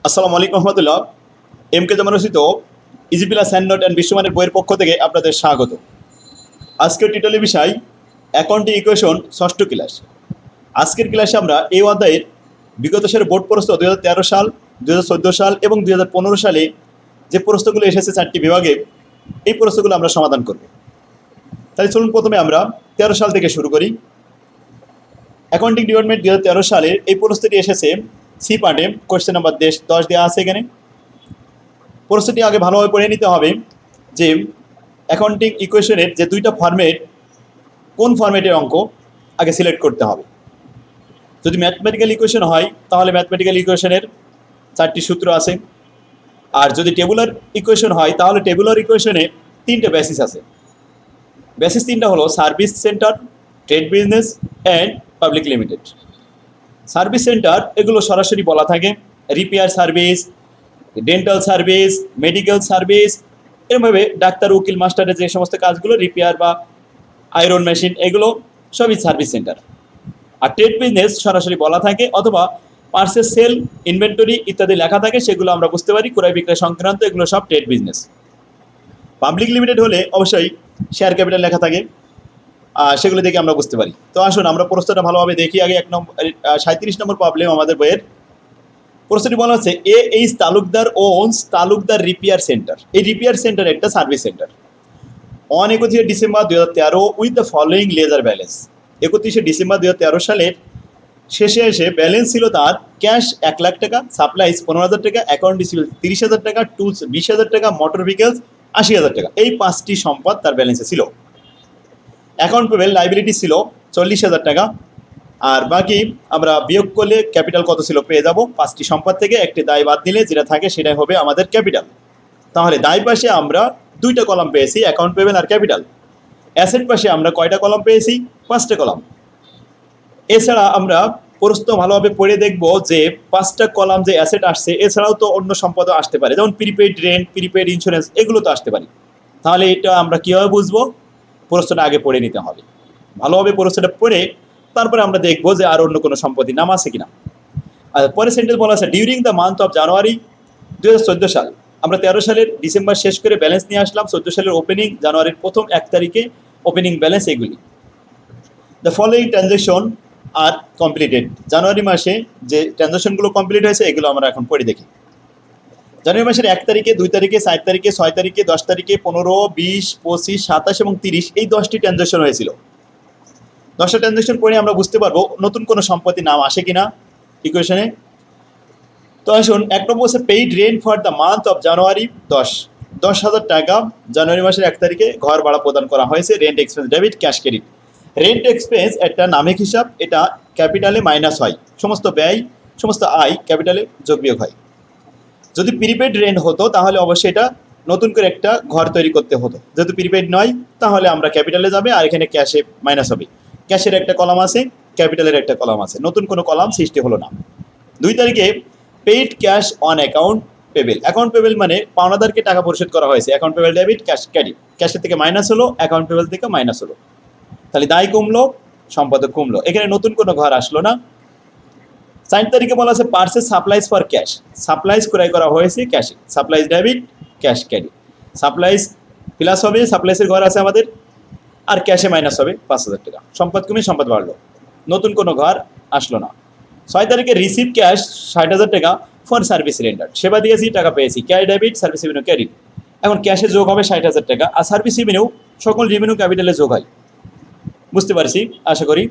আসসালামু আলাইকুম রহমতুল্লাহ। M K জামান রচিত easy plus hand note and বিশ্বমানের বইয়ের পক্ষ থেকে আপনাদের স্বাগত। আজকের টিটলের বিষয় অ্যাকাউন্টিং ইকুয়েশন ষষ্ঠ ক্লাস। আজকের ক্লাসে আমরা এই অধ্যায়ের বিগত সালের বোর্ড প্রশ্ন 2013 সাল, 2014 সাল এবং 2015 সালে যে প্রশ্নগুলো এসেছে 4টি বিভাগে, এই প্রশ্নগুলো আমরা সমাধান করব। তাই চলুন প্রথমে আমরা 13 সাল থেকে শুরু করি। অ্যাকাউন্টিং ডিপার্টমেন্ট 2013 সালের এই প্রশ্নটি এসেছে সি পার্টে, কোয়েশ্চেন নাম্বার 10 দেওয়া আছে এখানে। প্রশ্নটি আগে ভালোভাবে পড়ে নিতে হবে যে অ্যাকাউন্টিং ইকুয়েশনের যে দুইটা ফরম্যাট, কোন ফরম্যাটের অঙ্ক আগে সিলেক্ট করতে হবে। যদি ম্যাথমেটিক্যাল ইকুয়েশন হয় তাহলে ম্যাথমেটিক্যাল ইকুয়েশনের 4টি সূত্র আছে, আর যদি টেবুলার ইকুয়েশন হয় তাহলে টেবুলার ইকুয়েশনে 3টে বেসিস আছে। বেসিস 3টা হলো service centre, trade business and public limited. Service centre এগুলো সরাসরি বলা থাকে repair service, dental service, medical service, এরভাবে ডাক্তার, উকিল, মাস্টারের যে সমস্ত কাজগুলো রিপেয়ার বা আয়রন মেশিন, এগুলো সবই সার্ভিস সেন্টার। আর ট্রেড বিজনেস সরাসরি বলা থাকে অথবা পার্সেস, সেল, ইনভেন্টরি ইত্যাদি লেখা থাকে, সেগুলো আমরা বুঝতে পারি ক্রয় বিক্রয় সংক্রান্ত, এগুলো সব ট্রেড বিজনেস। পাবলিক লিমিটেড হলে অবশ্যই শেয়ার ক্যাপিটাল লেখা থাকে, সেগুলো দেখে আমরা বুঝতে পারি। তো আসুন আমরা প্রশ্নটা ভালোভাবে দেখি। আগে 37 নম্বর প্রবলেম আমাদের বইয়ের। প্রশ্নটি বলা হচ্ছে H Talukdar owns Talukdar repair centre. এই রিপেয়ার সেন্টার একটা service centre. On 31 December 2013 with the following ledger balance. 31 December 2013 সালের শেষে এসে ব্যালেন্স ছিল তার ক্যাশ 1 লাখ টাকা, সাপ্লাইজ 15,000 টাকা, অ্যাকাউন্ট রিসিভেবল 30,000 টাকা, টুলস 20,000 টাকা, মোটর ভেহিকেলস 80,000 টাকা। এই 5টি সম্পদ তার ব্যালেন্সে ছিল। অ্যাকাউন্ট পেবেল লাইবিলিটি ছিল 40,000 টাকা, আর বাকি আমরা বিয়োগ করলে ক্যাপিটাল কত ছিল পেয়ে যাব। 5টি সম্পদ থেকে একটি দায় বাদ দিলে যেটা থাকে সেটাই হবে আমাদের ক্যাপিটাল। তাহলে দায় পাশে আমরা 2টা কলাম পেয়েছি, অ্যাকাউন্ট পেবেল আর ক্যাপিটাল। অ্যাসেট পাশে আমরা কয়টা কলাম পেয়েছি? 5টা কলাম। এছাড়া আমরা প্রশ্ন ভালোভাবে পড়ে দেখব যে 5টা কলাম যে অ্যাসেট আসছে, এছাড়াও তো অন্য সম্পদও আসতে পারে, যেমন প্রিপেইড রেন্ট, প্রিপেইড ইন্স্যুরেন্স, এগুলো তো আসতে পারে। তাহলে এটা আমরা কীভাবে বুঝবো? প্রশ্নটা আগে পড়ে নিতে হবে। ভালোভাবে প্রশ্নটা পড়ে তারপরে আমরা দেখবো যে আর অন্য কোনো সম্পত্তির নাম আছে কিনা। আর পরে সেন্টেন্স বলা আছে during the month of January 2014 সাল। আমরা 13 সালের ডিসেম্বর শেষ করে ব্যালেন্স নিয়ে আসলাম, 14 সালের ওপেনিং, জানুয়ারির প্রথম 1 তারিখে ওপেনিং ব্যালেন্স, এগুলি। The following transaction are completed. জানুয়ারি মাসে যে ট্রানজ্যাকশনগুলো কমপ্লিট হয়েছে এগুলো আমরা এখন পড়ে দেখি। জানুয়ারি মাসের 1 তারিখে, 2 তারিখে, 4 তারিখে, 6 তারিখে, 10 তারিখে, 15, 20, 25, 27 এবং 30 এই 10টি ট্রানজ্যাকশন হয়েছিল। 10টা ট্রানজ্যাকশন পড়ে আমরা বুঝতে পারবো নতুন কোনো সম্পত্তির নাম আসে কিনা ইকুয়েশনে। তো আসুন, 1 নম্বর হচ্ছে paid rent for the month of January 10,000 টাকা জানুয়ারি মাসের 1 তারিখে ঘর ভাড়া প্রদান করা হয়েছে। Rent expense debit, cash credit. Rent expense একটা নামিক হিসাব, এটা ক্যাপিটালে মাইনাস হয়, সমস্ত ব্যয়, সমস্ত আয় ক্যাপিটালে যোগ বিয়োগ হয়। যদি প্রিপেড রেন্ট হতো তাহলে অবশ্যই এটা নতুন করে একটা ঘর তৈরি করতে হতো। যেহেতু প্রিপেড নয় তাহলে আমরা ক্যাপিটালে যাবে, আর এখানে ক্যাশে মাইনাস হবে। ক্যাশের একটা কলাম আছে, ক্যাপিটালের একটা কলাম আছে, নতুন কোনো কলাম সৃষ্টি হলো না। 2 তারিখে paid cash on account payable. Account payable মানে পাওনাদারকে টাকা পরিশোধ করা হয়েছে। Account payable debit, cash credit. ক্যাশের থেকে মাইনাস হলো, অ্যাকাউন্ট পেবেল থেকে মাইনাস হলো, তাহলে দায় কমলো, সম্পদ কমলো। এখানে নতুন কোনো ঘর আসলো না। 4 তারিখে বলা আছে purchase supplies for cash. Supplies ক্রয় করা হয়েছে ক্যাশে। Supplies debit, cash credit. Supplies plus হবে, সাপ্লাইসের ঘর আছে আমাদের, আর ক্যাশে মাইনাস হবে 5,000 টাকা। সম্পদ কমে সম্পদ বাড়লো, নতুন কোনো ঘর আসলো না। 6 তারিখে রিসিভ ক্যাশ 60,000 টাকা ফর সার্ভিস রেন্ডার। সেবা দিয়েছি, টাকা পেয়েছি, cash debit, service revenue credit. এখন ক্যাশে যোগ হবে 60,000 টাকা, আর সার্ভিস রেভিনিউ সকল রেভিনিউ ক্যাপিটালে যোগ হয়। বুঝতে পারছি আশা করি।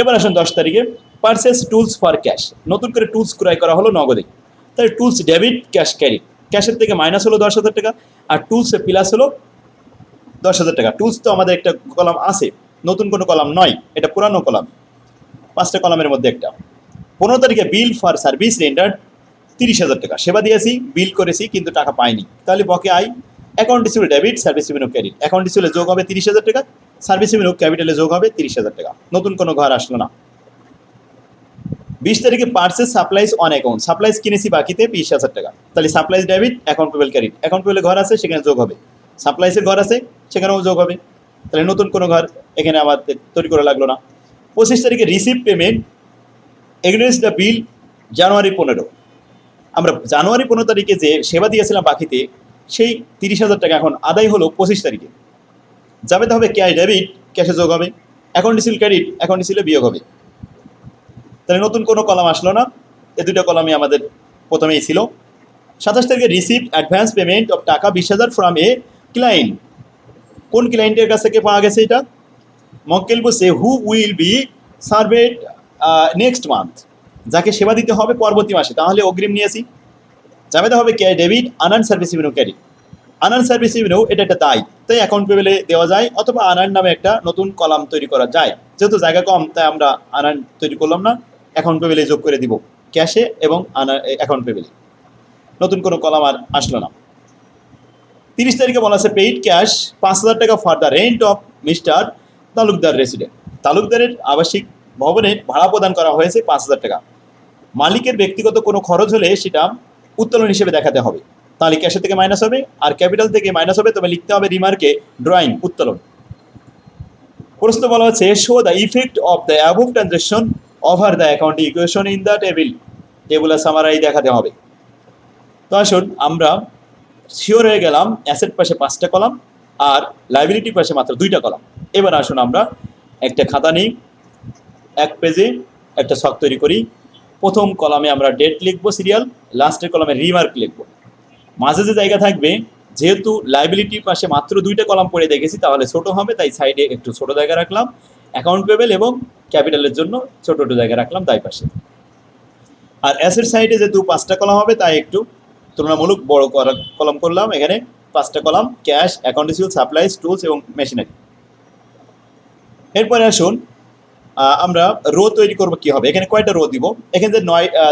এবার আসুন 10 তারিখে পার্সেস টুলস ফর ক্যাশ। নতুন করে টুলস ক্রয় করা হলো নগদে, তাই টুলস ডেবিট, ক্যাশ ক্রেডিট। ক্যাশের থেকে মাইনাস হলো 10,000 টাকা, আর টুলসে প্লাস হলো 10,000 টাকা। টুলস তো আমাদের একটা কলাম আছে, নতুন কোনো কলাম নয়, এটা পুরানো কলাম, 5টা কলামের মধ্যে একটা। 15 তারিখে বিল ফর সার্ভিস রেন্ডার 30,000 টাকা। সেবা দিয়েছি, বিল করেছি, কিন্তু টাকা পাইনি, তাহলে বকে আয়। Account receivable debit, service revenue credit. Account receivable যোগ হবে 30,000 টাকা, সার্ভিস রেভিনিউ ক্যাপিটালে যোগ হবে 30,000 টাকা। নতুন কোনো ঘর আসলো না। 20 তারিখে purchase supplies on account. Supplies কিনেছি বাকিতে 20,000 টাকা, তাহলে supplies debit, account payable credit. Account পেবেলে ঘর আছে, সেখানে যোগ হবে। সাপ্লাইসের ঘর আছে, সেখানেও যোগ হবে, তাহলে নতুন কোনো ঘর এখানে আমাদের তৈরি করা লাগলো না। 25 তারিখে receive payment against the bill January 15। আমরা জানুয়ারি 15 তারিখে যে সেবা দিয়েছিলাম বাকিতে, সেই 30,000 টাকা এখন আদায় হলো 25 তারিখে। যাবে হবে ক্যাশ ডেবিট, ক্যাশে যোগ হবে, অ্যাকাউন্ট রিসিভ ক্রেডিট, অ্যাকাউন্ট রিসিভে বিয়োগ হবে। তাহলে নতুন কোনো কলাম আসলো না, এই দুটো কলামই আমাদের প্রথমেই ছিল। 27 তারিখে রিসিভ অ্যাডভান্স পেমেন্ট অফ টাকা 20,000 ফ্রম এ ক্লায়েন্ট। কোন ক্লায়েন্টের কাছ থেকে পাওয়া গেছে এটা? মক্কেল বলছে who will be served next month, যাকে সেবা দিতে হবে পরবর্তী মাসে, তাহলে অগ্রিম নিয়েছি। যাবে হবে cash debit unearned service revenue credit. Unearned service revenue এটা একটা দায়, তাই অ্যাকাউন্ট পেবেলে দেওয়া যায়, অথবা আনআর্ন নামে একটা নতুন কলাম তৈরি করা যায়। যেহেতু জায়গা কম, তাই আমরা আনআর্ন তৈরি করলাম না, অ্যাকাউন্ট পেবেলে যোগ করে দিব ক্যাশে এবং অ্যাকাউন্ট পেবেলে। নতুন কোনো কলাম আর আসলো না। 30 তারিখে বলা আছে পেইড ক্যাশ 5,000 টাকা for the rent of Mister Talukdar resident. তালুকদারের আবাসিক ভবনের ভাড়া প্রদান করা হয়েছে 5,000 টাকা। মালিকের ব্যক্তিগত কোনো খরচ হলে সেটা উত্তোলন হিসেবে দেখাতে হবে, তাহলে ক্যাশের থেকে মাইনাস হবে, আর ক্যাপিটাল থেকে মাইনাস হবে, তবে লিখতে হবে রিমার্কে ড্রয়িং উত্তোলন। প্রশ্ন বলা হচ্ছে show the effect of the above transaction over the account equation in the table. টেবিলের সামারাই দেখাতে হবে। তো আসুন আমরা শিওর হয়ে গেলাম, অ্যাসেট পাশে 5টা কলাম আর লাইবিলিটি পাশে মাত্র 2টা কলাম। এবার আসুন আমরা একটা খাতা নিই, 1 পেজে একটা ছক তৈরি করি। প্রথম কলামে আমরা ডেট লিখবো সিরিয়াল, লাস্টের কলামে রিমার্ক লিখবো। মাঝে যে জায়গা থাকবে, যেহেতু লাইবিলিটির পাশে মাত্র 2টা কলাম পড়ে দেখেছি, তাহলে ছোট হবে, তাই সাইডে একটু ছোট জায়গা রাখলাম। অ্যাকাউন্ট পেবেল এবং ক্যাপিটালের জন্য ছোট ছোট জায়গা রাখলাম তাই পাশে। আর অ্যাসেট সাইডে যেহেতু 5টা কলাম হবে, তাই একটু তুলনামূলক বড় কলাম করলাম। এখানে 5টা column, cash, account receivable, supplies, tools এবং মেশিনারি। এরপরে আসুন আমরা রো তৈরি করব কি হবে। এখানে কয়টা রো দিব? এখানে যে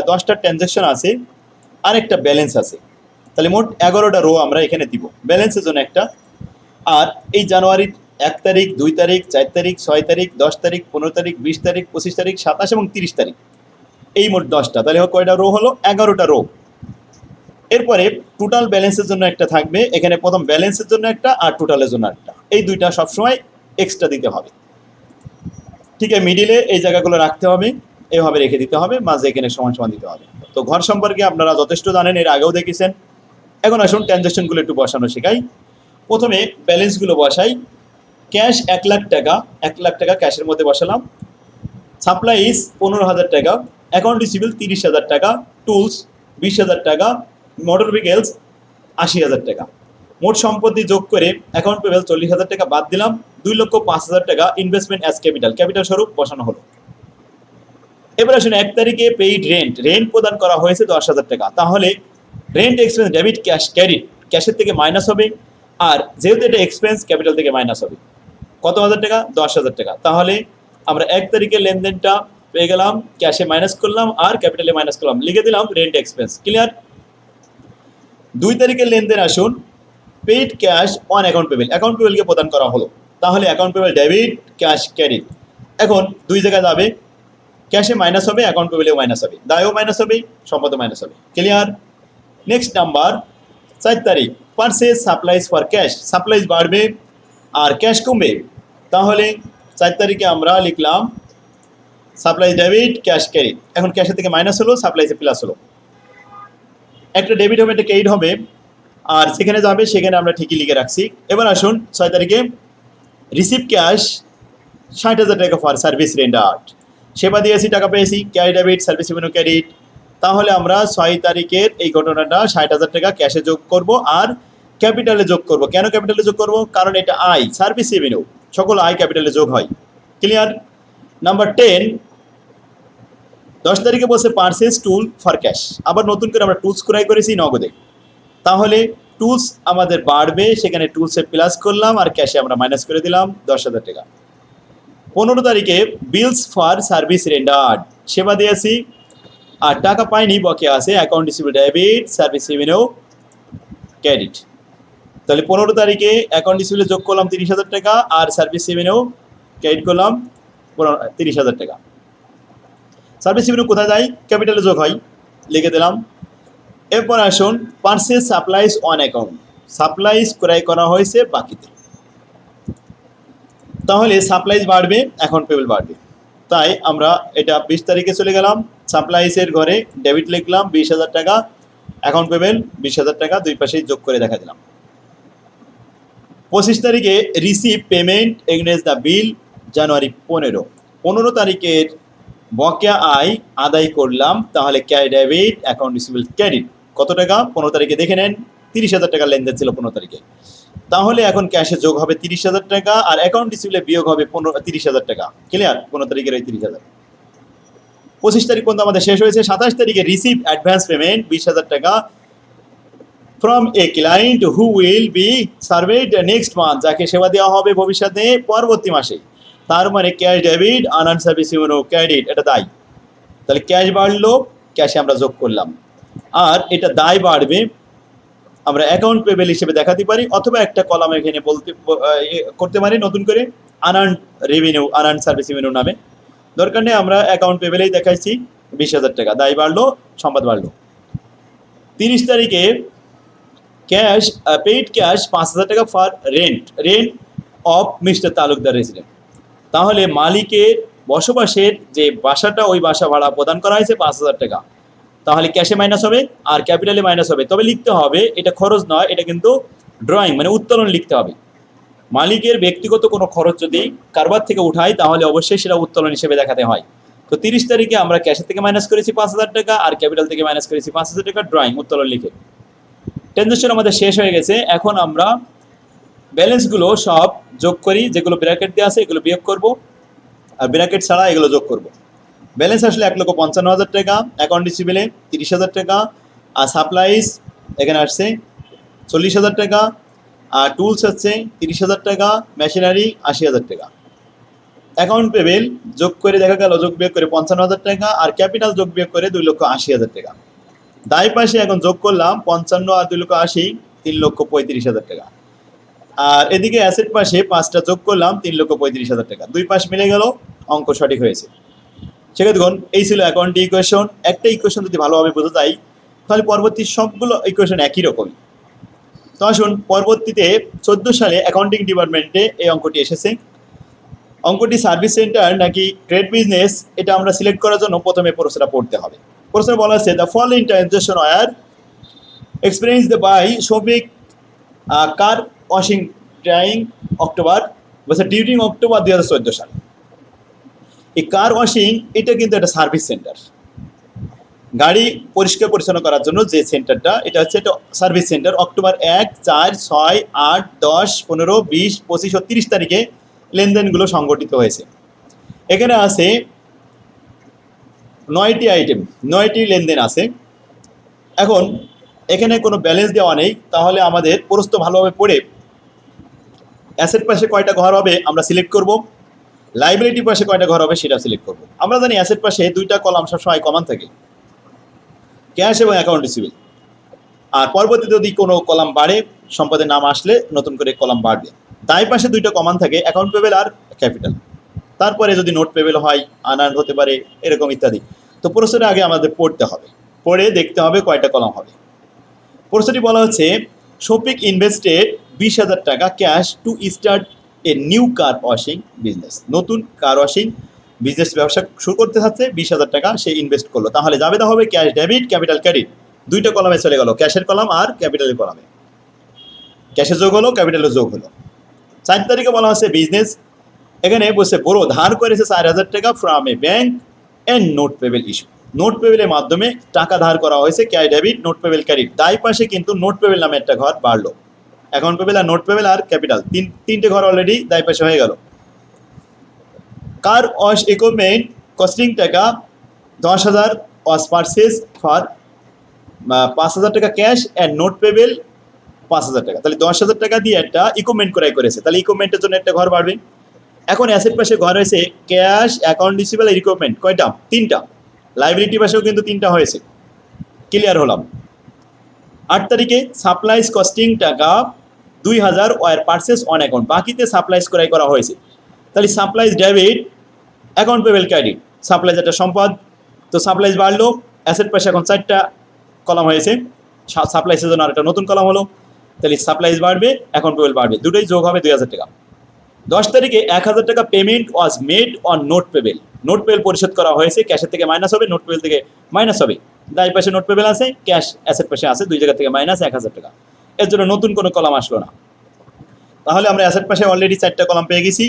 10টা ট্রানজ্যাকশন আছে আর একটা ব্যালেন্স আছে, তাহলে মোট 11টা রো আমরা এখানে দিব। ব্যালেন্সের জন্য একটা, আর এই জানুয়ারির 1 তারিখ, 2 তারিখ, 4 তারিখ, 6 তারিখ, 10 তারিখ, 15 তারিখ, 20 তারিখ, 25 তারিখ, 27 এবং 30 তারিখ, এই মোট 10টা। তাহলে কয়টা রো হলো? 11টা রো। এরপরে টোটাল ব্যালেন্সের জন্য একটা থাকবে, এখানে প্রথম ব্যালেন্সের জন্য একটা আর টোটালের জন্য একটা, এই দুইটা সবসময় এক্সট্রা দিতে হবে। ঠিক আছে, মিডিলে এই জায়গাগুলো রাখতে হবে, এভাবে রেখে দিতে হবে, মাঝে এখানে সমান সমান দিতে হবে। তো ঘর সম্পর্কে আপনারা যথেষ্ট জানেন, এর আগেও দেখেছেন। এখন আসুন ট্রানজ্যাকশনগুলো একটু বসানো শেখাই। প্রথমে ব্যালেন্সগুলো বসাই। ক্যাশ 1 লাখ টাকা, 1 লাখ টাকা ক্যাশের মধ্যে বসালাম। সাপ্লাইজ 15,000 টাকা, অ্যাকাউন্ট রিসিভেবল 30,000 টাকা, টুলস 20,000 টাকা, মোটর ভেহিকেলস 80,000 টাকা। মোট সম্পত্তি যোগ করে অ্যাকাউন্ট পেবেল 40,000 টাকা বাদ দিলাম। 2,05,000 টাকা ইনভেস্টমেন্ট অ্যাজ ক্যাপিটাল, ক্যাপিটাল স্বরূপ বসানো হলো। এবার আসুন 1 তারিখে পেইড রেন্ট, রেন্ট প্রদান করা হয়েছে 10,000 টাকা, তাহলে rent expense debit cash credit, ক্যাশের থেকে মাইনাস হবে, আর যেহেতু এটা এক্সপেন্স ক্যাপিটাল থেকে মাইনাস হবে। কত হাজার টাকা? 10,000 টাকা। তাহলে আমরা 1 তারিখের লেনদেনটা পেয়ে গেলাম, ক্যাশে মাইনাস করলাম আর ক্যাপিটালে মাইনাস করলাম, লিখে দিলাম রেন্ট এক্সপেন্স। ক্লিয়ার? 2 তারিখের লেনদেন আসুন, paid cash on account payable, account পেবেলকে প্রদান করা হলো, তাহলে account payable debit, cash credit. এখন 2 জায়গায় যাবে, ক্যাশে মাইনাস হবে, অ্যাকাউন্ট পেবেলেও মাইনাস হবে, দায়ও মাইনাস হবে, সম্পদও মাইনাস হবে। ক্লিয়ার? নেক্সট নাম্বার 4 তারিখ, purchase supplies for cash, supplies বাড়বে আর ক্যাশ কমবে, তাহলে 4 তারিখে আমরা লিখলাম সাপ্লাইজ ডেবিট, ক্যাশ ক্রেডিট। এখন ক্যাশের থেকে মাইনাস হলো, সাপ্লাইজে প্লাস হলো। একটা ডেবিট হবে, একটা ক্রেডিট হবে, আর যেখানে যাবে সেখানে আমরা ঠিকই লিখে রাখছি। এবার আসুন 6 তারিখে রিসিভ ক্যাশ 60,000 টাকা ফর সার্ভিস রেন্ডার্ড, সেবা দিয়েছি, টাকা পেয়েছি, cash debit, service revenue credit. তাহলে আমরা 6 তারিখের এই ঘটনাটা 60,000 টাকা ক্যাশে যোগ করব আর ক্যাপিটালে যোগ করব। কেন ক্যাপিটালে যোগ করব? কারণ এটা আয়, সার্ভিস রেভিনিউ, সকল আয় ক্যাপিটালে যোগ হয়। ক্লিয়ার? নাম্বার 10, 10 তারিখে বলছে পারচেজ টুল ফর ক্যাশ, আবার নতুন করে আমরা টুলস ক্রয় করেছি নগদে, তাহলে টুলস আমাদের বাড়বে, সেখানে টুলসে প্লাস করলাম আর ক্যাশে আমরা মাইনাস করে দিলাম 10,000 টাকা। 15 তারিখে বিলস ফর সার্ভিস রেন্ডার্ড, সেবা দিয়েছি আর টাকা পাইনি, বকে আছে, account receivable debit, service revenue credit. তাহলে 15 তারিখে অ্যাকাউন্ট রিসিভেবল যোগ করলাম 30,000 টাকা আর সার্ভিস রেভিনিউ ক্রেডিট করলাম 30,000 টাকা। সার্ভিস রেভিনিউ কোথায় যায়? ক্যাপিটালে যোগ হয়, লিখে দিলাম। এরপর আসুন purchase supplies on account, supplies ক্রয় করা হয়েছে বাকিতে, তাহলে সাপ্লাইজ বাড়বে, অ্যাকাউন্ট পেবেল বাড়বে। তাই আমরা এটা 20 তারিখে চলে গেলাম, সাপ্লাইজের ঘরে ডেবিট লিখলাম 20,000 টাকা, অ্যাকাউন্ট পেবেল 20,000 টাকা, দুই পাশেই যোগ করে দেখা দিলাম। 25 তারিখে receive payment against the bill January 15 তারিখের বকেয়া আয় আদায় করলাম, তাহলে cash debit account receivable credit কত টাকা 15 তারিখে দেখে নেন। 30,000 টাকা লেনদেন ছিল 15 তারিখে, তাহলে এখন ক্যাশে যোগ হবে 30,000 টাকা আর অ্যাকাউন্ট রিসিভেবলে বিয়োগ হবে 30,000 টাকা। ক্লিয়ার? 15 তারিখের ওই 30,000। 25 তারিখ পর্যন্ত আমাদের শেষ হয়েছে। 27 তারিখে রিসিভ অ্যাডভান্স পেমেন্ট 20,000 টাকা from a client who will be served next month, যাকে সেবা দেওয়া হবে ভবিষ্যতে পরবর্তী মাসে। তার মানে cash debit unearned service revenue credit, এটা দায়। তাহলে ক্যাশ বাড়লো, ক্যাশে আমরা যোগ করলাম। আর এটা দায় বাড়বে আমরা অ্যাকাউন্ট পেবেল হিসেবে দেখাতে পারি, অথবা একটা কলাম এখানে করতে পারি নতুন করে unearned revenue, unearned service revenue নামে। দরকার নেই, আমরা অ্যাকাউন্ট পেবেলেই দেখাইছি 20,000 টাকা, দায় বাড়লো, সম্পদ বাড়লো। 30 তারিখে ক্যাশ পেইড ক্যাশ 5,000 টাকা for rent of Mister Talukdar resident, তাহলে মালিকের বসবাসের যে বাসাটা ওই বাসা ভাড়া প্রদান করা হয়েছে 5,000 টাকা, তাহলে ক্যাশে মাইনাস হবে আর ক্যাপিটালে মাইনাস হবে। তবে লিখতে হবে, এটা খরচ নয়, এটা কিন্তু ড্রয়িং মানে উত্তোলন লিখতে হবে। মালিকের ব্যক্তিগত কোনো খরচ যদি কারবার থেকে উঠাই তাহলে অবশ্যই সেটা উত্তোলন হিসেবে দেখাতে হয়। তো 30 তারিখে আমরা ক্যাশের থেকে মাইনাস করেছি 5,000 টাকা আর ক্যাপিটাল থেকে মাইনাস করেছি 5,000 টাকা, ড্রয়িং উত্তোলন লিখে। ট্রানজাকশন আমাদের শেষ হয়ে গেছে। এখন আমরা ব্যালেন্সগুলো সব যোগ করি, যেগুলো ব্র্যাকেট দেওয়া আছে এগুলো বিয়োগ করব আর ব্র্যাকেট ছাড়া এগুলো যোগ করব। ব্যালেন্স আসলে 1,55,000 টাকা, অ্যাকাউন্ট রিসিভেবলে 30,000 টাকা, আর সাপ্লাইজ এখানে আসছে 40,000 টাকা, আর টুলস হচ্ছে 30,000 টাকা, মেশিনারি 80,000 টাকা। অ্যাকাউন্ট পেবেল যোগ করে দেখা গেল, যোগ বিয়োগ করে 55,000 টাকা, আর ক্যাপিটাল যোগ বিয়োগ করে 2,80,000 টাকা। দায় পাশে এখন যোগ করলাম 55 আর 2,80, 3,35,000 টাকা। আর এদিকে অ্যাসেট পাশে 5টা যোগ করলাম 3,35,000 টাকা। দুই পাশ মিলে গেল, অঙ্ক সঠিক হয়েছে। সেক্ষেত্রে দেখুন, এই ছিল অ্যাকাউন্ট ইকুয়েশন। একটা ইকুয়েশন যদি ভালোভাবে বোঝা যায় তাহলে পরবর্তী সবগুলো ইকুয়েশন একই রকমই। তো আসুন, পরবর্তীতে 14 সালে অ্যাকাউন্টিং ডিপার্টমেন্টে এই অঙ্কটি এসেছে। অঙ্কটি সার্ভিস সেন্টার নাকি ট্রেড বিজনেস, এটা আমরা সিলেক্ট করার জন্য প্রথমে প্রশ্নটা পড়তে হবে। প্রশ্ন বলা আছে, the following transaction were experienced by Shafiq car washing trying October during October 2014 সাল। এই কার ওয়াশিং এটা কিন্তু একটা সার্ভিস সেন্টার, গাড়ি পরিষ্কার পরিচ্ছন্ন করার জন্য যে সেন্টারটা, এটা হচ্ছে একটা সার্ভিস সেন্টার। অক্টোবর 1, 4, 6, 8, 10, 15, 20, 25 ও 30 তারিখে লেনদেনগুলো সংগঠিত হয়েছে। এখানে আছে 9টি আইটেম, 9টি লেনদেন আছে। এখন এখানে কোনো ব্যালেন্স দেওয়া নেই, তাহলে আমাদের প্রশ্ন ভালোভাবে পড়ে অ্যাসেট পাশে কয়টা ঘর হবে আমরা সিলেক্ট করব, লাইবিলিটি পাশে কয়টা ঘর হবে সেটা সিলেক্ট করব। আমরা জানি অ্যাসেট পাশে 2টা কলাম সবসময় কমন থাকে, ক্যাশ এবং অ্যাকাউন্ট রিসিভেবল। আর পরবর্তীতে যদি কোনো কলাম বাড়ে, সম্পদের নাম আসলে নতুন করে কলাম বাড়বে। তাই পাশে 2টা কমন থাকে, অ্যাকাউন্ট পেবেল আর ক্যাপিটাল। তারপরে যদি নোট পেবেল হয়, আনআর্ন হতে পারে, এরকম ইত্যাদি। তো প্রশ্নটা আগে আমাদের পড়তে হবে, পড়ে দেখতে হবে কয়টা কলাম হবে। প্রশ্নটি বলা হচ্ছে, শফিক ইনভেস্টেড 20,000 টাকা cash to start a new car washing business. নতুন কার ওয়াশিং বিজনেস ব্যবসা শুরু করতে চাচ্ছে, 20,000 টাকা সে ইনভেস্ট করলো। তাহলে যাবে হবে ক্যাশ ডেবিট, ক্যাপিটাল ক্রেডিট। 2টা কলামে চলে গেল, ক্যাশের কলাম আর ক্যাপিটালের কলামে। ক্যাশে যোগ হলো, ক্যাপিটালে যোগ হলো। 4 তারিখে বলা হচ্ছে বিজনেস, এখানে বসে বড় ধার করেছে 4,000 টাকা from a bank and note payable issue. Note পেবেলের মাধ্যমে টাকা ধার করা হয়েছে, cash debit, note payable credit. দায় পাশে কিন্তু নোট পেবেল নামে একটা ঘর বাড়লো। অ্যাকাউন্ট পেবেল আর নোট পেবেল আর ক্যাপিটাল, তিনটে ঘর অলরেডি দায় পাশে হয়ে গেল। কার ওয়াশ ইকুইপমেন্ট কস্টিং টাকা 10,000 ওয়াজ পারচেজ ফর 5,000 টাকা ক্যাশ অ্যান্ড নোট পেবেল 5,000 টাকা। তাহলে 10,000 টাকা দিয়ে একটা ইকুইপমেন্ট ক্রয় করেছে, তাহলে ইকুইপমেন্টের জন্য একটা ঘর বাড়বে। এখন অ্যাসেট পাশে ঘর হয়েছে ক্যাশ, অ্যাকাউন্ট রিসিভেবল, ইকুইপমেন্ট। কয়টা? 3টা। লাইবিলিটি পাশেও কিন্তু 3টা হয়েছে। ক্লিয়ার হলাম। 8 তারিখে সাপ্লাইজ কস্টিং টাকা 2,000 ওয়ার পারচেস অন অ্যাকাউন্ট, বাকিতে সাপ্লাইজ ক্রয় করা হয়েছে। তাহলে supplies debit, account payable credit. Supplies একটা সম্পদ, তো সাপ্লাইজ বাড়লো। অ্যাসেট পাশে এখন 4টা কলাম হয়েছে, সাপ্লাইজের জন্য আর একটা নতুন কলাম হলো। তাহলে সাপ্লাইজ বাড়বে, অ্যাকাউন্ট পেবেল বাড়বে, দুটোই যোগ হবে 2,000 টাকা। 10 তারিখে 1,000 টাকা payment was made on note payable. Note payable পরিশোধ করা হয়েছে, ক্যাশের থেকে মাইনাস হবে, নোট পেবেল থেকে মাইনাস হবে। দায় পাশে নোট পেবেল আছে, ক্যাশ অ্যাসেট পাশে আছে, দুই জায়গা থেকে মাইনাস 1000 টাকা। এর জন্য নতুন কোনো কলাম আসলো না। তাহলে আমরা অ্যাসেট পাশে অলরেডি 4টা কলাম পেয়ে গেছি,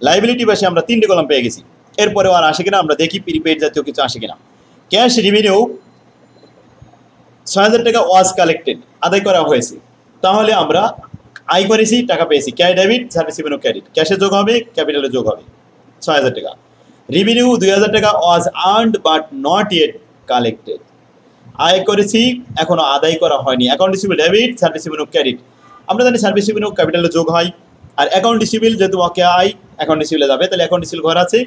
লাইবিলিটি পাশে আমরা 3টে কলাম পেয়ে গেছি। এরপরেও আর আসে কিনা আমরা দেখি, প্রিপেড জাতীয় কিছু আসে কিনা। ক্যাশ রেভিনিউ 6000 টাকা ওয়াজ কালেক্টেড, আদায় করা হয়েছে। তাহলে আমরা আয় করেছি, টাকা পেয়েছি, cash debit, service revenue credit, ক্যাশে যোগ হবে, ক্যাপিটালে যোগ হবে 6000 টাকা। রেভিনিউ 2000 টাকা was earned but not yet collected, আয় করেছি এখনো আদায় করা হয়নি। Account receivable debit, service revenue credit, আমরা জানি সার্ভিস রেভিনিউ ক্যাপিটালে যোগ হয়, আর অ্যাকাউন্ট রিসিভেবল যেহেতু ওকে আয় অ্যাকাউন্ট রিসিভেবলে যাবে, তাহলে অ্যাকাউন্ট রিসিভেবল ঘর আছে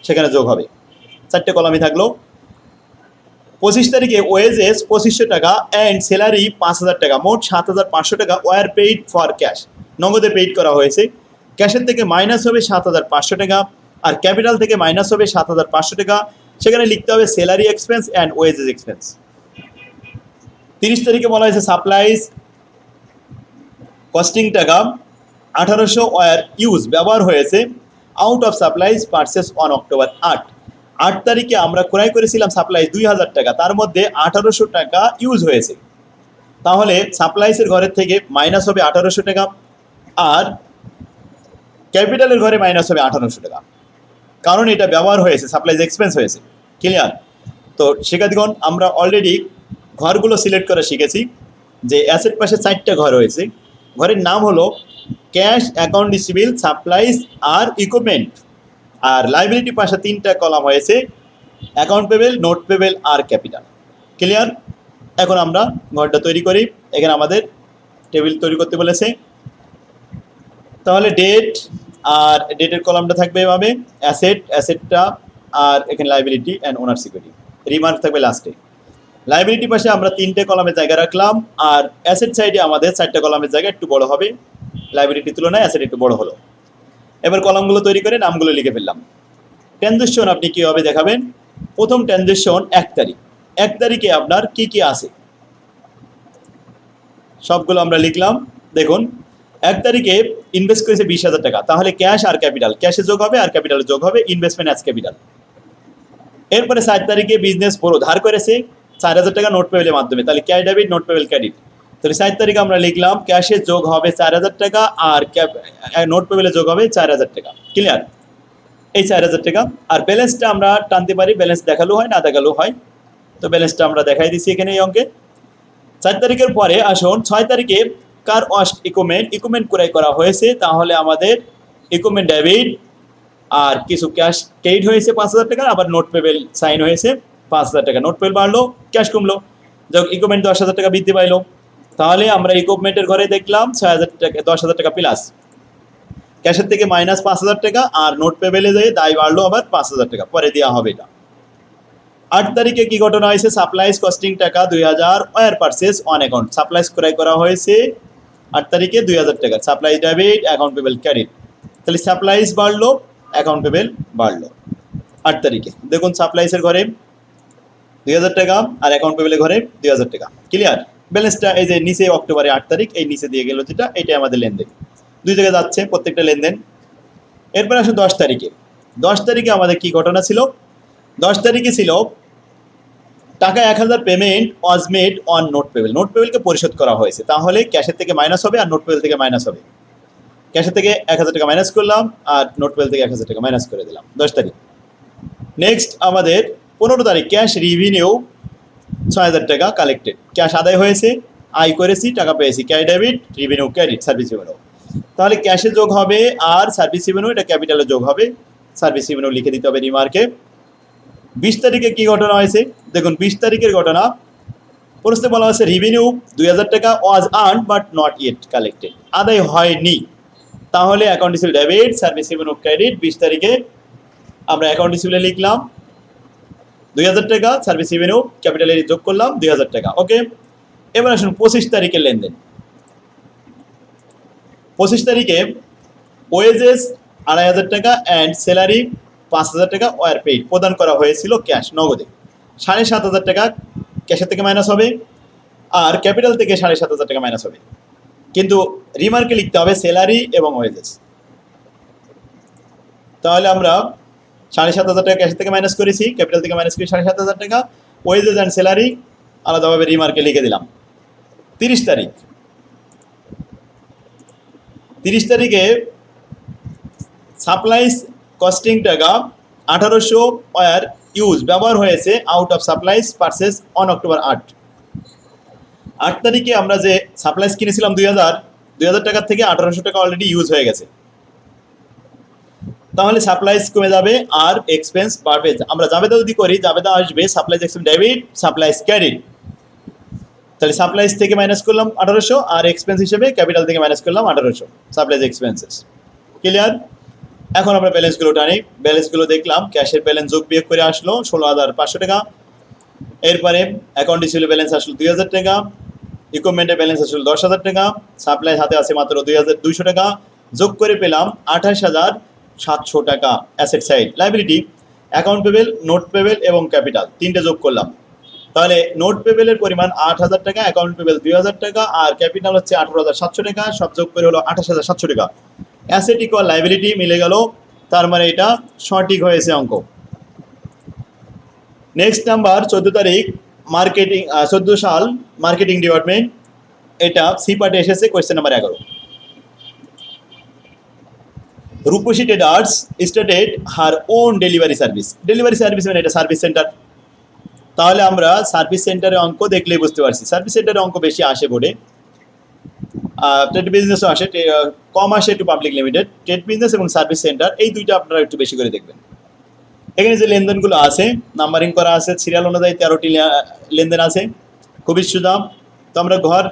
সেখানে যোগ হবে। 4টে কলামই থাকলো। 25 তারিখে ওয়েজেস 2500 টাকা অ্যান্ড স্যালারি 5000 টাকা, মোট 7500 টাকা ওয়ার পেইড ফর ক্যাশ, নগদে পেইড করা হয়েছে। ক্যাশের থেকে মাইনাস হবে 7500 টাকা, আর ক্যাপিটাল থেকে মাইনাস হবে 7500 টাকা। সেখানে লিখতে হবে salary expense and wages expense. 30 তারিখে বলা হয়েছে সাপ্লাইজ কস্টিং টাকা 1800 ওয়ার ইউজ, ব্যবহার হয়েছে, out of supplies purchase on October 8 তারিখে আমরা ক্রয় করেছিলাম সাপ্লাইজ 2000 টাকা, তার মধ্যে 1800 টাকা ইউজ হয়েছে। তাহলে সাপ্লাইসের ঘরের থেকে মাইনাস হবে 1800 টাকা, আর ক্যাপিটালের ঘরে মাইনাস হবে 1800 টাকা, কারণ এটা ব্যবহার হয়েছে, সাপ্লাইজ এক্সপেন্স হয়েছে। ক্লিয়ার? তো শিক্ষার্থীগণ, আমরা অলরেডি ঘরগুলো সিলেক্ট করা শিখেছি। যে অ্যাসেট পাশে 4টা ঘর রয়েছে, ঘরের নাম হলো ক্যাশ, অ্যাকাউন্ট রিসিভেবল, সাপ্লাইজ আর ইকুইপমেন্ট। আর লাইবিলিটি পাশে 3টা কলাম হয়েছে, অ্যাকাউন্ট পেবেল, নোট পেবেল আর ক্যাপিটাল। ক্লিয়ার? এখন আমরা ঘরটা তৈরি করি। এখানে আমাদের টেবিল তৈরি করতে বলেছে। তাহলে ডেট, আর ডেটের কলামটা থাকবে এভাবে, অ্যাসেটটা, আর এখানে liability and owner security, remark থাকবে লাস্টে। লাইবিলিটি পাশে আমরা 3টে কলামের জায়গা রাখলাম, আর অ্যাসেট সাইডে আমাদের 4টা কলামের জায়গা একটু বড় হবে, লাইবিলিটির তুলনায় অ্যাসেট একটু বড় হলো। এবার কলামগুলো তৈরি করে নামগুলো লিখে ফেললাম। ট্রানজেকশন আপনি কীভাবে দেখাবেন? প্রথম ট্রানজেকশন 1 তারিখ। 1 তারিখে আপনার কি কি আছে সবগুলো আমরা লিখলাম। দেখুন, 1 তারিখে ইনভেস্ট করেছে 20,000 টাকা, তাহলে ক্যাশ আর ক্যাপিটাল, ক্যাশে যোগ হবে আর ক্যাপিটালে যোগ হবে, ইনভেস্টমেন্ট অ্যাজ ক্যাপিটাল। এরপরে 4 তারিখে বিজনেস বড় ধার করেছে 4000 টাকা নোট পেবেলের মাধ্যমে, তাহলে cash debit, note payable credit. তাহলে 4 তারিখে আমরা লিখলাম ক্যাশে যোগ হবে 4000 টাকা, আর নোট পেবেলে যোগ হবে 4000 টাকা। ক্লিয়ার? এই 4000 টাকা। আর ব্যালেন্সটা আমরা টানতে পারি, ব্যালেন্স দেখালেও হয়, না দেখালেও হয়। তো ব্যালেন্সটা আমরা দেখাই দিচ্ছি এখানে এই অঙ্কে। 4 তারিখের পরে আসুন 6 তারিখে কার ওয়াশ ইকুইপমেন্ট ক্রয় করা হয়েছে, তাহলে আমাদের ইকুইপমেন্ট ডেবিট, আর কিছু ক্যাশ ক্রেডিট হয়েছে 5000 টাকা, আবার নোট পেবেল সাইন হয়েছে 5000 টাকা। নোট পেবেল বাড়লো, ক্যাশ কমলো, যখন ইকুইপমেন্ট 10,000 টাকা বৃদ্ধি পাইলো। তাহলে আমরা ইকুইপমেন্টের ঘরে দেখলাম 6000 টাকা, 10,000 টাকা প্লাস, ক্যাশের থেকে মাইনাস 5000 টাকা, আর নোট পেবেলে যেয়ে দায় বাড়লো আবার 5000 টাকা, পরে দেওয়া হবে এটা। 8 তারিখে কি ঘটনা হয়েছে? সাপ্লাইজ কস্টিং টাকা 2000 were purchase on account, supplies ক্রয় করা হয়েছে 8 তারিখে 2000 টাকা, supplies debit, account payable credit. তাহলে সাপ্লাইজ বাড়লো, অ্যাকাউন্ট পেবেল বাড়লো 8 তারিখে। দেখুন সাপ্লাইসের ঘরে 2000 টাকা, আর অ্যাকাউন্ট পেবেলের ঘরে 2000 টাকা। ক্লিয়ার? ব্যালেন্সটা এই যে নিচে অক্টোবরে 8 তারিখ, এই নিচে দিয়ে গেল যেটা, এটাই আমাদের লেনদেন, 2 জায়গায় যাচ্ছে প্রত্যেকটা লেনদেন। এরপর আসুন 10 তারিখে। 10 তারিখে আমাদের কি ঘটনা ছিল? 10 তারিখে ছিল টাকা 1000 payment was made on note payable, note পেবেলকে পরিশোধ করা হয়েছে। তাহলে ক্যাশের থেকে মাইনাস হবে আর নোট পেবেল থেকে মাইনাস হবে। ক্যাশের থেকে 1000 টাকা মাইনাস করলাম, আর নোট পেবেল থেকে 1000 টাকা মাইনাস করে দিলাম 10 তারিখ। নেক্সট আমাদের 15 তারিখ, ক্যাশ রিভিনিউ 6000 টাকা কালেক্টেড, ক্যাশ আদায় হয়েছে, আয় করেছি, টাকা পেয়েছি, cash debit, revenue credit, service revenue. তাহলে ক্যাশে যোগ হবে আর সার্ভিস রিভিনিউ, এটা ক্যাপিটালে যোগ হবে, সার্ভিস রিভিনিউ লিখে দিতে হবে রিমার্কে। 20 তারিখে কি ঘটনা হয়েছে? দেখুন 20 তারিখের ঘটনা, প্রশ্নে বলা হয়েছে রিভিনিউ 2000 টাকা was earn but not yet collected, আদায় হয়নি। তাহলে account receivable debit, service revenue credit. 20 তারিখে আমরা অ্যাকাউন্ট রিসিভেবলে লিখলাম 2000 টাকা, সার্ভিস রিভিনিউ ক্যাপিটালে যোগ করলাম 2000 টাকা। ওকে, এবার আসুন 25 তারিখের লেনদেন। 25 তারিখে ওয়েজেস 2500 টাকা অ্যান্ড স্যালারি 5000 টাকা ওয়ার পেইড, প্রদান করা হয়েছিল ক্যাশ, নগদে। 7500 টাকা ক্যাশের থেকে মাইনাস হবে, আর ক্যাপিটাল থেকে 7500 টাকা মাইনাস হবে। কিন্তু রিমার্কে লিখতে হবে স্যালারি এবং ওয়েজেস। তাহলে আমরা 7,500 টাকা ক্যাশ থেকে মাইনাস করেছি, ক্যাপিটাল থেকে মাইনাস করি 7,500 টাকা। ওয়েজেস অ্যান্ড স্যালারি আলাদাভাবে রিমার্কে লিখে দিলাম। 30 তারিখে সাপ্লাইস কস্টিং টাকা 1800 ওয়ার ইউজ ব্যবহার হয়েছে out of supplies purchase on October 8 তারিখে আমরা যে সাপ্লাইস কিনেছিলাম 2000 টাকার থেকে 1800 টাকা অলরেডি ইউজ হয়ে গেছে, তাহলে সাপ্লাইস কমে যাবে আর এক্সপেন্স বাড়বে। আমরা জাবেদা যদি করি জাবেদা আসবে supplies expense debit supplies credit, তাহলে সাপ্লাইস থেকে মাইনাস করলাম 1800 আর এক্সপেন্স হিসেবে ক্যাপিটাল থেকে মাইনাস করলাম 1800 সাপ্লাইস এক্সপেন্সেস। ক্লিয়ার? এখন আমরা ব্যালেন্সগুলো টানি, ব্যালেন্সগুলো দেখলাম, ক্যাশের ব্যালেন্স যোগ বিয়োগ করে আসলো 16,500 টাকা। এরপরে অ্যাকাউন্ট রিসিভেবল ব্যালেন্স আসলো 2,000 টাকা, ইকুইপমেন্টের ব্যালেন্স আসলো 10,000 টাকা, সাপ্লাই হাতে আছে মাত্র 2,200 টাকা, যোগ করে পেলাম 28,700 টাকা asset side. Liability account payable, note payable এবং ক্যাপিটাল তিনটে যোগ করলাম, তাহলে নোট পেবেলের পরিমাণ 8,000 টাকা, অ্যাকাউন্ট পেবেল 2,000 টাকা আর ক্যাপিটাল হচ্ছে 18,700 টাকা, সব যোগ করে হলো 28,700 টাকা। অ্যাসেট ইকুয়াল লাইবিলিটি মিলে গেল, তার মানে এটা সঠিক হয়েছে অঙ্ক। নেক্সট নাম্বার 14 তারিখ মার্কেটিং 14 সাল মার্কেটিং ডিপার্টমেন্ট, এটা সি পার্টে এসেছে question number 11। Rupashi traders started her own delivery service. Delivery service মানে এটা সার্ভিস সেন্টার, তাহলে আমরা সার্ভিস সেন্টারের অঙ্ক দেখলেই বুঝতে পারছি। সার্ভিস সেন্টারের অঙ্ক বেশি আসে বোর্ডে, ট্রেড বিজনেসও আসে, কম আসে একটু পাবলিক লিমিটেড। ট্রেড বিজনেস এবং সার্ভিস সেন্টার এই দুইটা আপনারা একটু বেশি করে দেখবেন। এখানে যে লেনদেনগুলো আছে নাম্বারিং করা আছে, সিরিয়াল অনুযায়ী 13টি লেনদেন আছে, খুবই সোজা। তো আমরা ঘর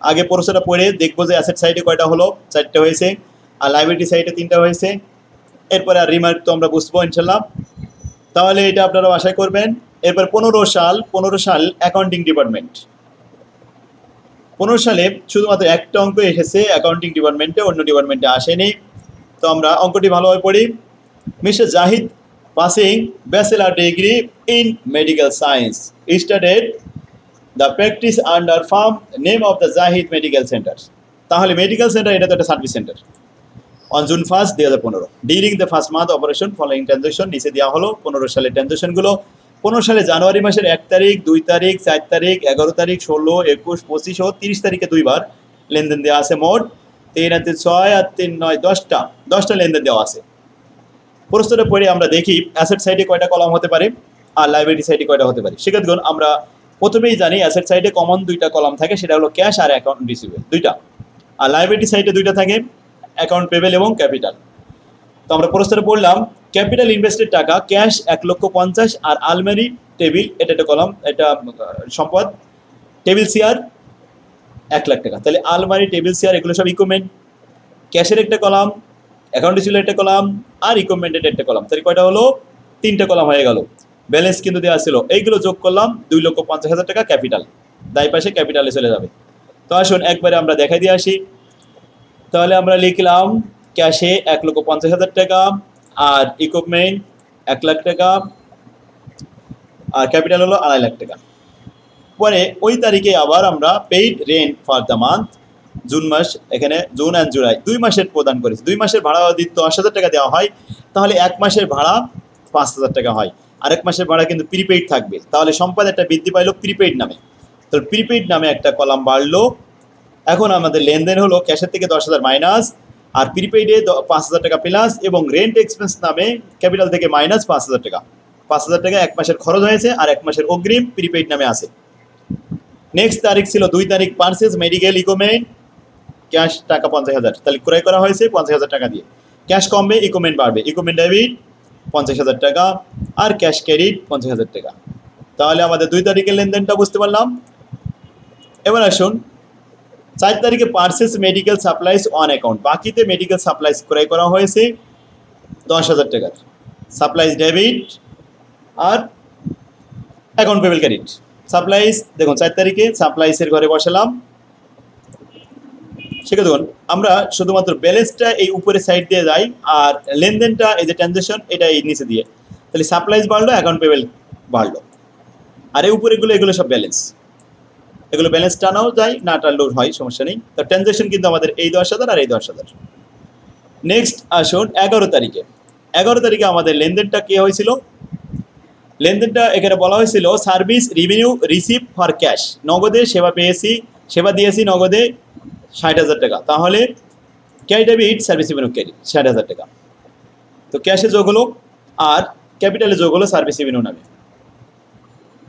আগে পড়াশোনা পড়ে দেখবো যে অ্যাসেট সাইডে কয়টা হলো, 4টে হয়েছে, আর লাইবিলিটি সাইডে 3টা হয়েছে। এরপরে আর রিমার্ক তো আমরা বুঝবো ইনশাল্লাহ, তাহলে এটা আপনারা আশা করবেন। এরপর 15 সাল অ্যাকাউন্টিং ডিপার্টমেন্ট। 15 সালে শুধুমাত্র একটা অঙ্ক এসেছে অ্যাকাউন্টিং ডিপার্টমেন্টে, অন্য ডিপার্টমেন্টে আসেনি। তো আমরা অঙ্কটি ভালোভাবে পড়ি। Mister Zahid passing bachelor degree in medical science started the practice under farm name of the Zahid medical centre. তাহলে মেডিকেল সেন্টার এটা তো একটা service centre. On June 1, 2015 during the first month operation following transaction, নিচে দেওয়া হলো 15 সালের ট্রানজাকশনগুলো। 15 সালে জানুয়ারি মাসের 1 তারিখ, 2 তারিখ, 4 তারিখ, 11 তারিখ, 16, 21, 25 ও 30 তারিখে দুইবার লেনদেন দেওয়া আছে। মোট 3 আর 3 6 আর 3 9 10টা লেনদেন দেওয়া আছে। প্রশ্নটা পড়ে আমরা দেখি অ্যাসেট সাইডে কয়টা কলাম হতে পারে আর লাইবিলিটি সাইডে কয়টা হতে পারে। সেক্ষেত্রে আমরা প্রথমেই জানি অ্যাসেট সাইডে কমন 2টা কলাম থাকে, সেটা হলো ক্যাশ আর অ্যাকাউন্ট রিসিভেবল 2টা, আর লাইবিলিটি সাইডে 2টা থাকে, অ্যাকাউন্ট পেবেল এবং ক্যাপিটাল। তো আমরা প্রশ্নটা পড়লাম, ক্যাপিটাল ইনভেস্টেড টাকা ক্যাশ 1,50,000 আর আলমারি টেবিল এটা একটা কলাম, এটা সম্পদ, টেবিল চেয়ার 1 লাখ টাকা। তাহলে আলমারি টেবিল চেয়ার এগুলো সব ইকুইপমেন্ট, ক্যাশের একটা কলাম, অ্যাকাউন্ট রিসিভেবল একটা কলাম আর ইকুইপমেন্টের একটা কলাম। তাহলে কয়টা হলো? 3টা কলাম হয়ে গেল। ব্যালেন্স কিন্তু দেওয়া ছিল, এইগুলো যোগ করলাম 2,50,000 টাকা ক্যাপিটাল, দায় পাশে ক্যাপিটালে চলে যাবে। তো আসুন একবারে আমরা দেখাই দিয়ে আসি। তাহলে আমরা লিখলাম ক্যাশে 1,50,000 টাকা আর ইকুইপমেন্ট 1 লাখ টাকা আর ক্যাপিটাল হলো 2.5 লাখ টাকা। পরে ওই তারিখে আবার আমরা paid rent for the month June মাস, এখানে জুন অ্যান্ড জুলাই 2 মাসের প্রদান করেছি। 2 মাসের ভাড়া যদি 10,000 টাকা দেওয়া হয় তাহলে 1 মাসের ভাড়া 5,000 টাকা হয়, আর 1 মাসের ভাড়া কিন্তু প্রিপেইড থাকবে। তাহলে সম্পদ একটা বৃদ্ধি পাইলো প্রিপেইড নামে, তো প্রিপেইড নামে একটা কলাম বাড়লো। এখন আমাদের লেনদেন হলো ক্যাশের থেকে 10,000 মাইনাস আর প্রিপেইডে 5,000 টাকা প্লাস, এবং রেন্ট এক্সপেন্স নামে ক্যাপিটাল থেকে মাইনাস 5,000 টাকা। 5,000 টাকা 1 মাসের খরচ হয়েছে আর 1 মাসের অগ্রিম প্রিপেইড নামে আছে। নেক্সট তারিখ ছিল 2 তারিখ পারচেজ মেডিকেল ইকুইপমেন্ট, ক্যাশ টাকা 50,000, তাহলে ক্রয় করা হয়েছে 50,000 টাকা দিয়ে। ক্যাশ কমবে ইকুইপমেন্ট বাড়বে, ইকুইপমেন্ট ডেবিট 50,000 টাকা আর ক্যাশ ক্রেডিট 50,000 টাকা। তাহলে আমাদের 2 তারিখের লেনদেনটা বুঝতে পারলাম। এবার আসুন 4 তারিখে purchase medical supplies on account, বাকিতে মেডিকেল সাপ্লাইস ক্রয় করা হয়েছে 10,000 টাকার, সাপ্লাইস ডেবিট আর অ্যাকাউন্ট পেবেল ক্রেডিট। সাপ্লাইস দেখুন 4 তারিখে সাপ্লাইসের ঘরে বসালাম। সেটা দেখুন আমরা শুধুমাত্র ব্যালেন্সটা এই উপরে সাইড দিয়ে যাই আর লেনদেনটা এই যে ট্রানজাকশন এটা এই নিচে দিয়ে, তাহলে সাপ্লাইস বাড়লো অ্যাকাউন্ট পেবেল বাড়লো, আর এই উপরেগুলো এগুলো সব ব্যালেন্স, এগুলো ব্যালেন্স টানাও যায় না টানলেও হয়, সমস্যা নেই। তো ট্রানজাকশন কিন্তু আমাদের এই 10,000 আর এই 10,000। নেক্সট আসুন 11 তারিখে 11 তারিখে আমাদের লেনদেনটা কে হয়েছিল? লেনদেনটা এখানে বলা হয়েছিল service revenue receive for cash, নগদে সেবা পেয়েছি, সেবা দিয়েছি নগদে 60,000 টাকা। তাহলে cash debit service revenue credit 60,000 টাকা। তো ক্যাশে যোগ হলো আর ক্যাপিটালে যোগ হলো সার্ভিস রেভিনিউ নামে।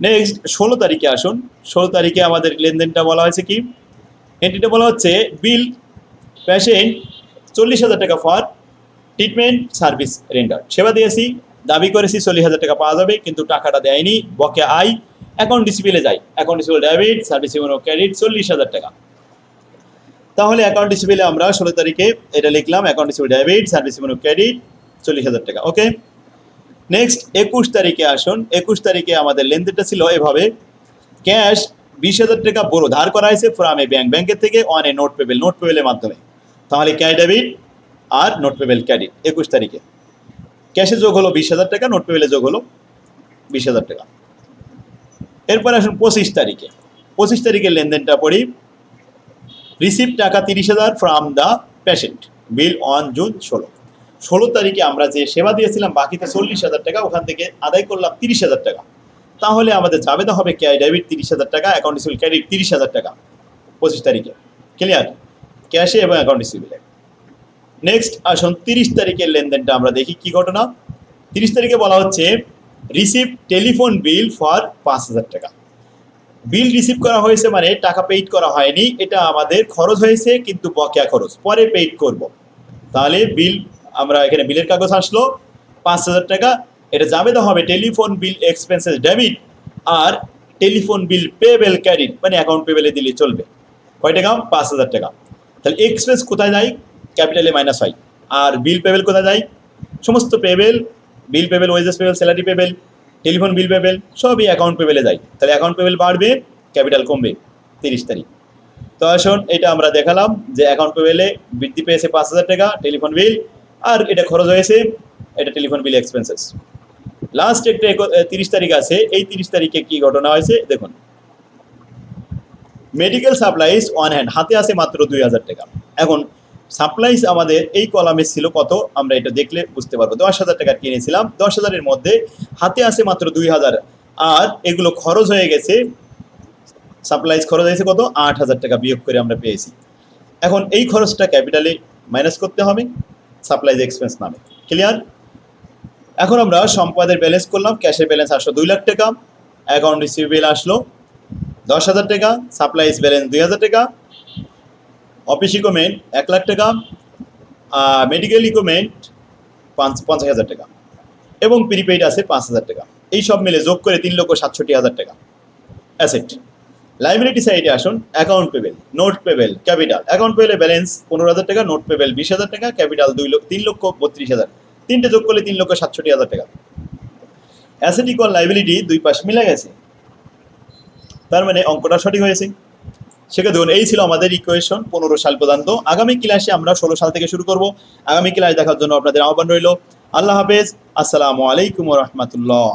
নেক্সট 16 তারিখে আসুন। 16 তারিখে আমাদের লেনদেনটা বলা হয়েছে কি, এন্ট্রিটা বলা হচ্ছে বিল পেশেন্ট 40,000 টাকা ফর ট্রিটমেন্ট সার্ভিস রেন্ডার, সেবা দিয়েছি, দাবি করেছি 40,000 টাকা পাওয়া যাবে, কিন্তু টাকাটা দেয়নি, বকে আয়, অ্যাকাউন্ট রিসিভেলে যায়, account receivable debit service revenue credit 40,000 টাকা। তাহলে অ্যাকাউন্ট রিসিভেলে আমরা 16 তারিখে এটা লিখলাম, account receivable debit service revenue credit 40,000 টাকা। ওকে, নেক্সট 21 তারিখে আসুন। 21 তারিখে আমাদের লেনদেনটা ছিল এভাবে, ক্যাশ 20,000 টাকা বড় ধার করা হয়েছে ফ্রম এ ব্যাংক, ব্যাংকের থেকে on a note payable, note পেবেলের মাধ্যমে। তাহলে ক্যাশ ডেবিট আর নোট পেবেল ক্রেডিট 21 তারিখে। ক্যাশে যোগ হলো 20,000 টাকা, নোট পেবেলে যোগ হলো 20,000 টাকা। এরপরে আসুন 25 তারিখে। 25 তারিখের লেনদেনটা পড়ি, রিসিভ টাকা 30,000 from the patient, bill on June 16। 16 তারিখে আমরা যে সেবা দিয়েছিলাম বাকিতে 40,000 টাকা, ওখান থেকে আদায় করলাম 30,000 টাকা। তাহলে আমাদের জাবেদা হবে ক্যাশ ডেবিট 30,000 টাকা, অ্যাকাউন্ট রিসিভেল ক্রেডিট 30,000 টাকা 25 তারিখে। ক্লিয়ার? ক্যাশে এবং অ্যাকাউন্ট রিসিভেলে। নেক্সট আসুন 30 তারিখের লেনদেনটা আমরা দেখি কি ঘটনা। 30 তারিখে বলা হচ্ছে রিসিভ টেলিফোন বিল ফর 5,000 টাকা। বিল রিসিভ করা হয়েছে মানে টাকা পেইড করা হয়নি, এটা আমাদের খরচ হয়েছে কিন্তু বকেয়া খরচ, পরে পেইড করব। তাহলে বিল, আমরা এখানে বিলের কাগজ আসলো 5,000 টাকা, এটা জাবেদা হবে টেলিফোন বিল এক্সপেন্সেস ডেবিট আর টেলিফোন বিল পেবেল ক্রেডিট, মানে অ্যাকাউন্ট পেবেলে দিলে চলবে। কয় টাকা? 5,000 টাকা। তাহলে এক্সপেন্স কোথায় যায়? ক্যাপিটালে মাইনাস হয়। আর বিল পেবেল কোথায় যায়? সমস্ত payable, bill payable, wages payable, salary payable, telephone bill payable সবই অ্যাকাউন্ট পেবেলে যায়। তাহলে অ্যাকাউন্ট পেবেল বাড়বে, ক্যাপিটাল কমবে 30 তারিখ। তো আসুন এটা আমরা দেখালাম যে অ্যাকাউন্ট পেবেলে বৃদ্ধি পেয়েছে 5,000 টাকা, টেলিফোন বিল, আর এটা খরচ হয়েছে, এটা টেলিফোন বিল এক্সপেন্সেস। লাস্ট একটা 30 তারিখ আছে, এই 30 তারিখে কি ঘটনা হয়েছে দেখুন। মেডিকেল সাপ্লাইজ অন হ্যান্ড, হাতে আছে মাত্র 2,000 টাকা। এখন সাপ্লাইজ আমাদের এই কলামে ছিল কত, আমরা এটা দেখলে বুঝতে পারবো। 10,000 টাকার কিনেছিলাম, 10,000-এর মধ্যে হাতে আছে মাত্র 2,000, আর এগুলো খরচ হয়ে গেছে, সাপ্লাইজ খরচ হয়েছে কত? 8,000 টাকা বিয়োগ করে আমরা পেয়েছি। এখন এই খরচটা ক্যাপিটালে মাইনাস করতে হবে সাপ্লাইজ এক্সপেন্স নামে। ক্লিয়ার? এখন আমরা সম্পদের ব্যালেন্স করলাম, ক্যাশের ব্যালেন্স আসলো 2 লাখ টাকা, অ্যাকাউন্ট রিসিভেবল আসলো 10,000 টাকা, সাপ্লাইজ ব্যালেন্স 2,000 টাকা, অফিস ইকুইপমেন্ট 1 লাখ টাকা, মেডিকেল ইকুইপমেন্ট 50,000 টাকা, এবং প্রিপেইড আছে 5,000 টাকা। এই সব মিলে যোগ করে 3,67,000 টাকা অ্যাসেট। লাইবিলিটি সাইডে আসুন, account payable, note payable, capital. Account payable balance 15,000 টাকা, নোট পেবেল 20,000 টাকা, ক্যাপিটাল 3,32,000, তিনটে যোগ করলে 3,67,000 টাকা। অ্যাসেট ইকুয়াল লাইবিলিটি দুই পাশ মিলে গেছে, তার মানে অঙ্কটা সঠিক হয়েছে। সেক্ষেত্রে দেখুন এই ছিল আমাদের ইকুয়েশন 15 সাল পর্যন্ত। আগামী ক্লাসে আমরা 16 সাল থেকে শুরু করব। আগামী ক্লাস দেখার জন্য আপনাদের আহ্বান রইল। আল্লাহ হাফেজ, আসসালামু আলাইকুম ওয়া রাহমাতুল্লাহ।